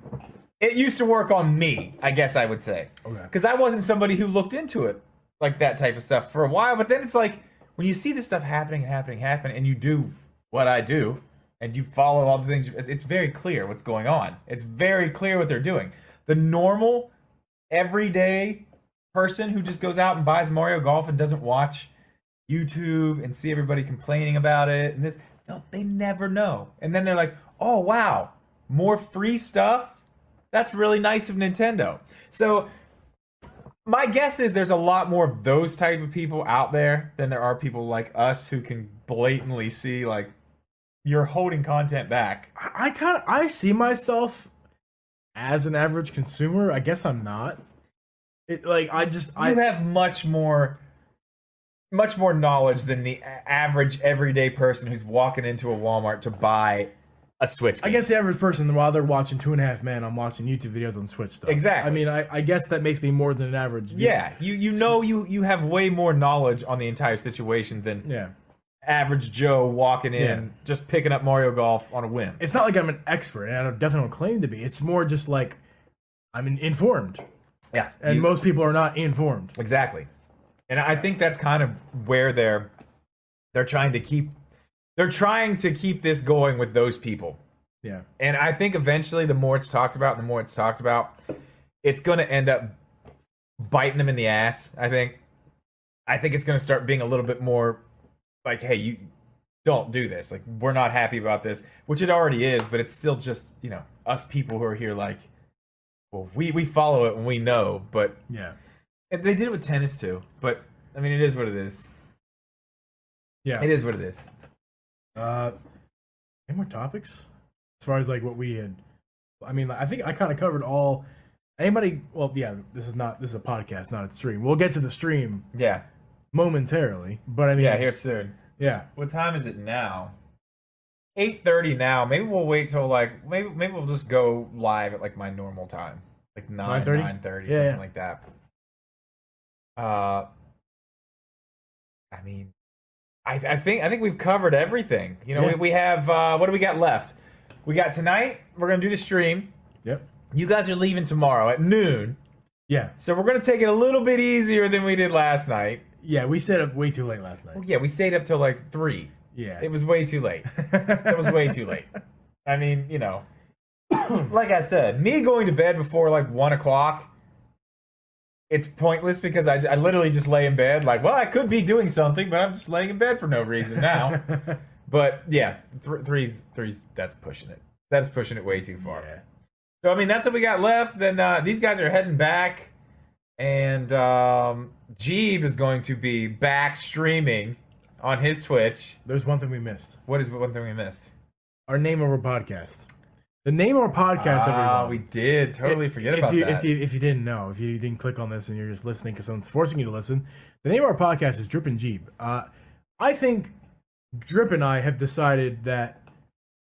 It used to work on me, I guess I would say, because I wasn't somebody who looked into it like that type of stuff for a while. But then it's like when you see this stuff happening, and you do what I do. And you follow all the things, it's very clear what's going on. It's very clear what they're doing. The normal, everyday person who just goes out and buys Mario Golf and doesn't watch YouTube and see everybody complaining about it, and they never know. And then they're like, oh, wow, more free stuff? That's really nice of Nintendo. So my guess is there's a lot more of those type of people out there than there are people like us who can blatantly see, like, you're holding content back. I see myself as an average consumer. I guess I'm not. You have much more knowledge than the average everyday person who's walking into a Walmart to buy a Switch game. I guess the average person, while they're watching 2.5 Men, I'm watching YouTube videos on Switch stuff. Exactly. I mean, I guess that makes me more than an average viewer. Yeah, you have way more knowledge on the entire situation than average Joe walking in, just picking up Mario Golf on a whim. It's not like I'm an expert, and I definitely don't claim to be. It's more just like I'm informed. Yeah. And most people are not informed. Exactly. And I think that's kind of where they're trying to keep this going with those people. Yeah. And I think eventually the more it's talked about, it's going to end up biting them in the ass, I think. I think it's going to start being a little bit more like, hey, you don't do this. Like, we're not happy about this, which it already is, but it's still just, us people who are here like, well, we follow it and we know, but yeah. And they did it with tennis too, but I mean, it is what it is. Yeah. It is what it is. Any more topics? as far as like what we had. I mean, I think I kind of covered all. Anybody? Well, yeah. This is a podcast, not a stream. We'll get to the stream. Yeah. Momentarily, but I mean, Yeah, here soon. Yeah. What time is it now? 8:30 now. Maybe we'll wait till like maybe we'll just go live at like my normal time, like 9:30, something like that. I mean, I think we've covered everything. You know, we have what do we got left? We got tonight. We're gonna do the stream. Yep. You guys are leaving tomorrow at noon. Yeah. So we're gonna take it a little bit easier than we did last night. Yeah, we stayed up way too late last night. Well, yeah, we stayed up till like 3. Yeah. It was way too late. It was way too late. I mean, you know, like I said, me going to bed before like 1 o'clock, it's pointless because I literally just lay in bed like, well, I could be doing something, but I'm just laying in bed for no reason now. But yeah, three's that's pushing it. That's pushing it way too far. Yeah. So I mean, that's what we got left. Then these guys are heading back, and Geeb is going to be back streaming on his Twitch. There's one thing we missed. What is one thing we missed? Our name of our podcast. The name of our podcast, everyone. We did totally forget about that. If you didn't know, if you didn't click on this and you're just listening because someone's forcing you to listen, the name of our podcast is Drip and Geeb. I think Drip and I have decided that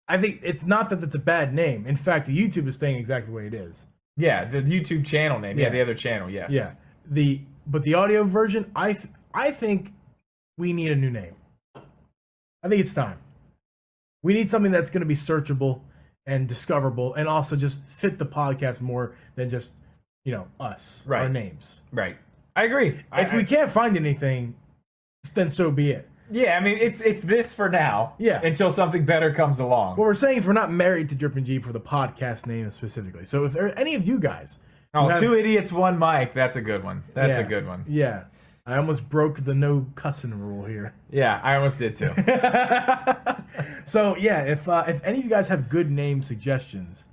I think it's not that it's a bad name. In fact, the YouTube is staying exactly the way it is. Yeah, the YouTube channel name. Yeah, the other channel. Yes. Yeah. But the audio version, I think we need a new name. I think it's time. We need something that's going to be searchable and discoverable, and also just fit the podcast more than just us, our names. Right. I agree. If we can't find anything, then so be it. Yeah, I mean it's this for now. Yeah. Until something better comes along. What we're saying is we're not married to Drip and Geeb for the podcast name specifically. So if there are any of you guys, two idiots, one mic. That's a good one. That's a good one. Yeah. I almost broke the no cussing rule here. Yeah, I almost did too. So yeah, if any of you guys have good name suggestions,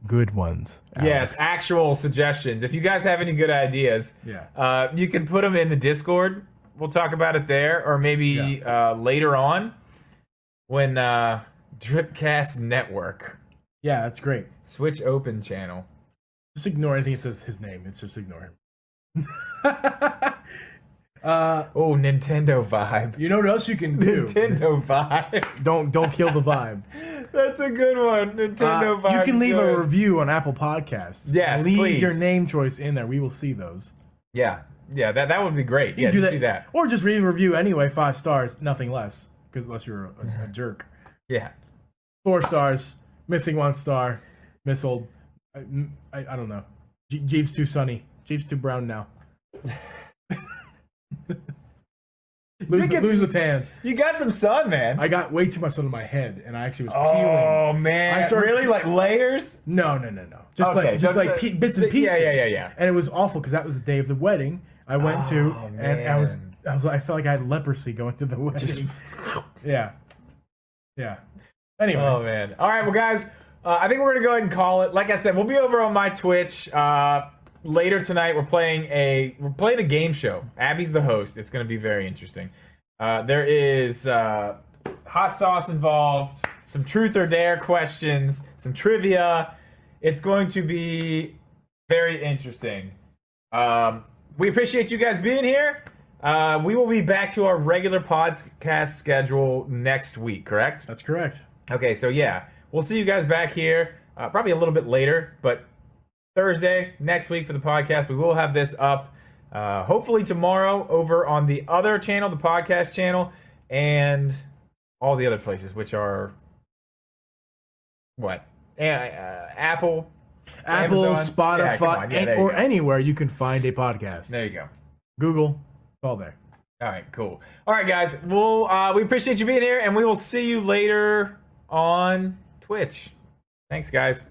good ones. Alex. Yes, actual suggestions. If you guys have any good ideas, you can put them in the Discord. We'll talk about it there, or maybe later on when Dripcast Network. Yeah, that's great. Switch open channel. Just ignore anything that says his name. It's just ignore him. Nintendo vibe. You know what else you can do? Nintendo vibe. Don't kill the vibe. That's a good one. Nintendo vibe. You can leave a review on Apple Podcasts. Yes, leave your name choice in there. We will see those. Yeah, that would be great. You do that. Or just leave a review anyway. 5 stars, nothing less. Because unless you're a jerk. Yeah. 4 stars, missing 1 star, missiled. I don't know. Jeeb's too sunny. Jeeb's too brown now. lose the tan. You got some sun, man. I got way too much sun on my head, and I actually was peeling. Oh man! Really, like layers? No. Just bits and pieces. Yeah. And it was awful because that was the day of the wedding I went to, and I felt like I had leprosy going to the wedding. Yeah. Anyway. Oh man! All right, well, guys, I think we're gonna go ahead and call it. Like I said, we'll be over on my Twitch. Later tonight, we're playing a game show. Abby's the host. It's going to be very interesting. There is hot sauce involved, some truth or dare questions, some trivia. It's going to be very interesting. We appreciate you guys being here. We will be back to our regular podcast schedule next week, correct? That's correct. Okay, so yeah, we'll see you guys back here probably a little bit later, but Thursday next week for the podcast. We will have this up hopefully tomorrow over on the other channel, the podcast channel, and all the other places, which are what? Apple, Amazon. Spotify, or anywhere you can find a podcast. There you go. Google, it's all there. All right, cool. All right, guys. We appreciate you being here, and we will see you later on Twitch. Thanks, guys.